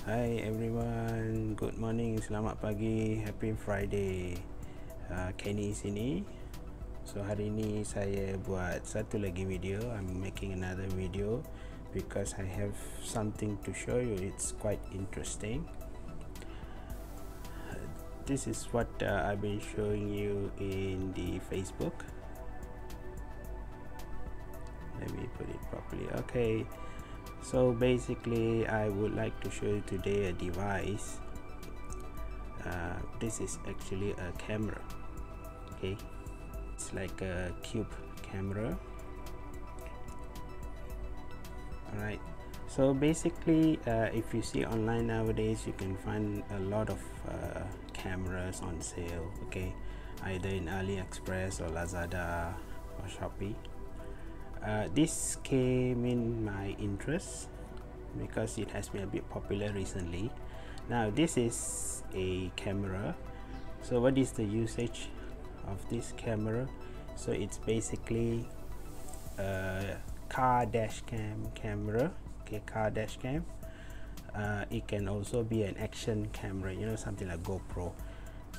Hi everyone, good morning, selamat pagi, happy Friday. Kenny sini. So hari ini saya buat satu lagi video. I'm making another video because I have something to show you. It's quite interesting. This is what I've been showing you in the Facebook. Let me put it properly. Okay, so basically I would like to show you today a device. This is actually a camera. Okay, it's like a cube camera. Alright, so basically if you see online nowadays, you can find a lot of cameras on sale, okay, either in AliExpress or Lazada or Shopee. This came in my interest because it has been a bit popular recently. Now this is a camera. So what is the usage of this camera? So it's basically a car dash cam camera. Okay, car dash cam. It can also be an action camera, you know, something like GoPro.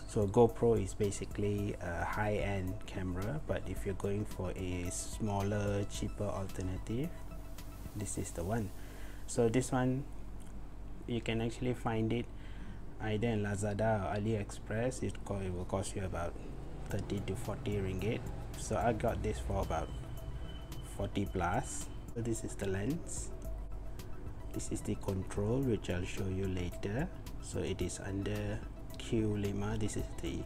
So GoPro is basically a high-end camera, but if you're going for a smaller, cheaper alternative, this is the one. So this one, you can actually find it either in Lazada or AliExpress. It will cost you about 30 to 40 ringgit. So I got this for about 40 plus. So this is the lens. This is the control, which I'll show you later. So it is under Q5. This is the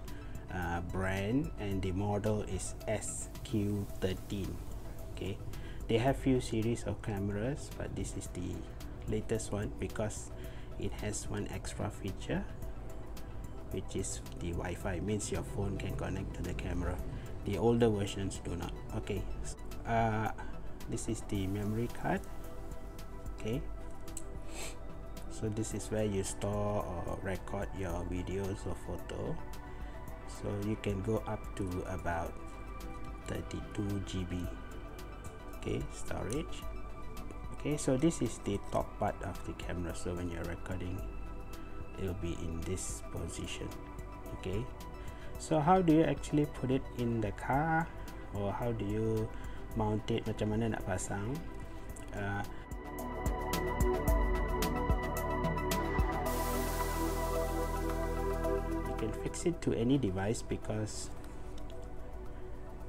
brand, and the model is SQ13. Okay, they have few series of cameras, but this is the latest one because it has one extra feature, which is the Wi-Fi. Means your phone can connect to the camera. The older versions do not. Okay, this is the memory card. Okay, so this is where you store or record your videos or photo. So you can go up to about 32 GB. Okay, storage. Okay, so this is the top part of the camera. So when you're recording, it'll be in this position. Okay, so how do you actually put it in the car, or how do you mount it? Macam mana nak pasang? You can fix it to any device because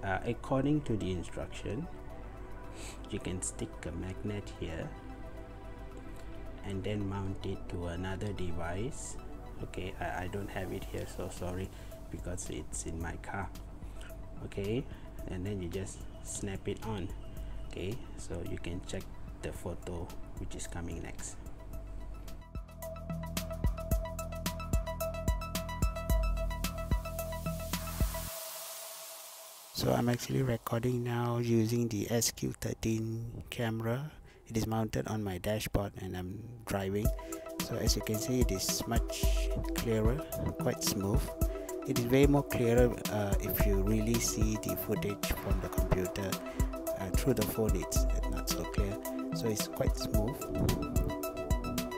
according to the instruction, you can stick a magnet here and then mount it to another device. Okay, I don't have it here, so sorry, because it's in my car. Okay, and then you just snap it on. Okay, so you can check the photo which is coming next. So I'm actually recording now using the SQ13 camera. It is mounted on my dashboard and I'm driving. So as you can see, it is much clearer, quite smooth. It is way more clearer if you really see the footage from the computer. Through the phone it's not so clear. So it's quite smooth.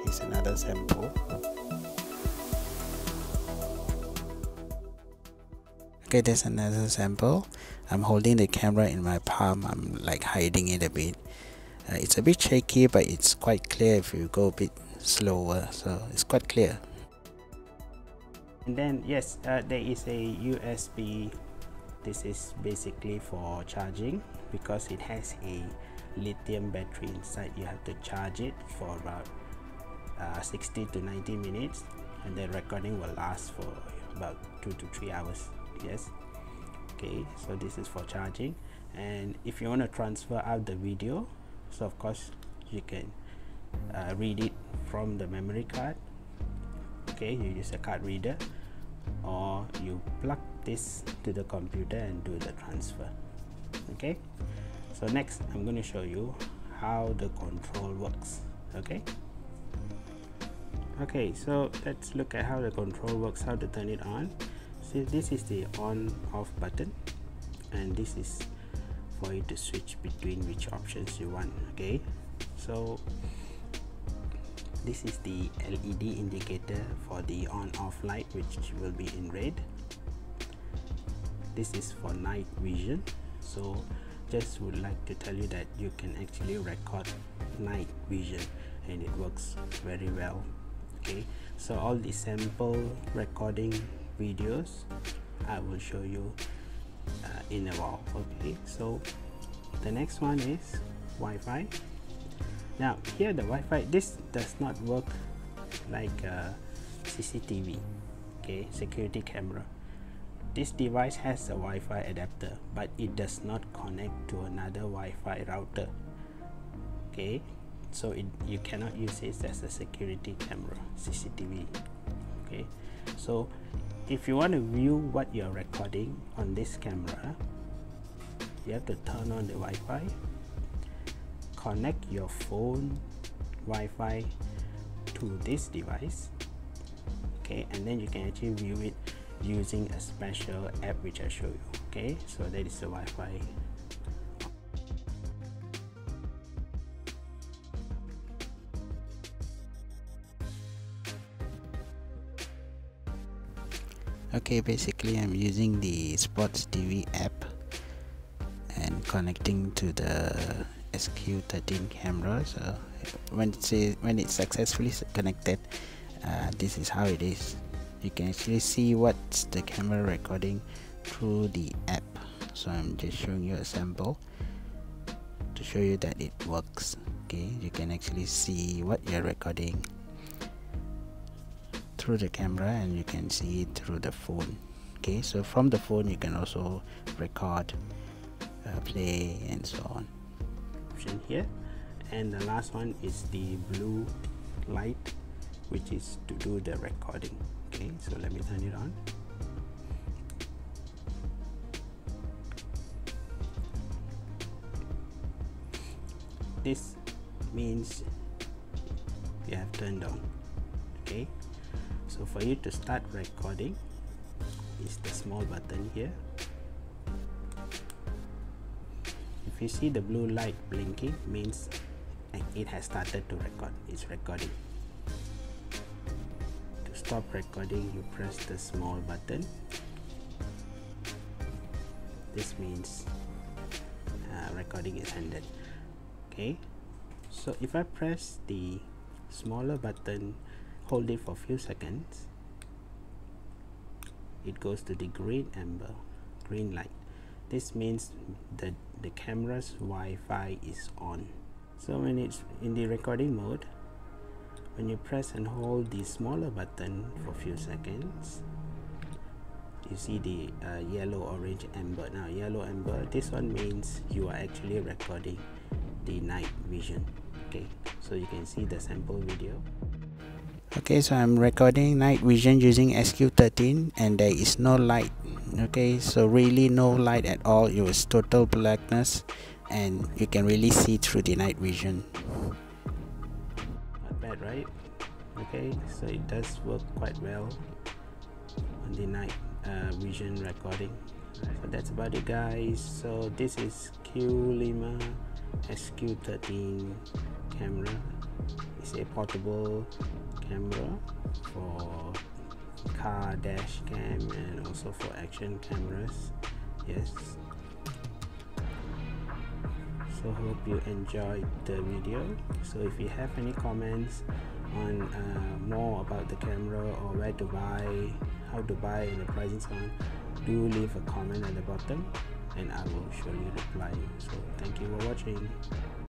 Here's another sample. Okay, there's another sample. I'm holding the camera in my palm. I'm like hiding it a bit. It's a bit shaky, but it's quite clear if you go a bit slower. So it's quite clear. And then yes, there is a USB. This is basically for charging because it has a lithium battery inside. You have to charge it for about 60 to 90 minutes, and the recording will last for about 2 to 3 hours. Yes, okay, so this is for charging. And if you want to transfer out the video, so of course you can read it from the memory card. Okay, you use a card reader, or you plug this to the computer and do the transfer. Okay, so next I'm going to show you how the control works. Okay, so let's look at how the control works, how to turn it on. See, this is the on off button, and this is for you to switch between which options you want. Okay, so this is the LED indicator for the on-off light, which will be in red. This is for night vision. So just would like to tell you that you can actually record night vision and it works very well. Okay, so all the sample recording videos I will show you in a while. Okay, so the next one is Wi-Fi. Now here the Wi-Fi, this does not work like CCTV, okay, security camera. This device has a Wi-Fi adapter, but it does not connect to another Wi-Fi router. Okay, so you cannot use it as a security camera, CCTV. Okay, so if you want to view what you're recording on this camera, you have to turn on the Wi-Fi, connect your phone Wi-Fi to this device, okay, and then you can actually view it using a special app which I show you. Okay, so that is the Wi-Fi. Okay, basically I'm using the Sports TV app and connecting to the SQ13 camera. So when it's successfully connected, this is how it is. You can actually see what's the camera recording through the app. So I'm just showing you a sample to show you that it works. Okay, you can actually see what you're recording through the camera and you can see it through the phone. Okay, so from the phone you can also record, play and so on. Option here, and the last one is the blue light, which is to do the recording. Okay, so let me turn it on. This means you have turned on. Okay, so for you to start recording is the small button here. If you see the blue light blinking, means it has started to record. It's recording. To stop recording, you press the small button. This means recording is ended. Okay, so if I press the smaller button, hold it for a few seconds, it goes to the green amber, green light. This means that the camera's Wi-Fi is on. So when it's in the recording mode, when you press and hold the smaller button for a few seconds, you see the yellow, orange, amber. Now yellow, amber, this one means you are actually recording the night vision. Okay, so you can see the sample video. Okay, so I'm recording night vision using SQ13 and there is no light. Okay, so really no light at all. It was total blackness and you can really see through the night vision. Not bad, right? Okay, so it does work quite well on the night vision recording. So that's about it, guys. So this is Q-Lima SQ13 camera. It's a portable camera for car dash cam and also for action cameras. Yes, so hope you enjoyed the video. So if you have any comments on more about the camera or where to buy, how to buy and the pricing so on, do leave a comment at the bottom and I will surely reply you. So thank you for watching.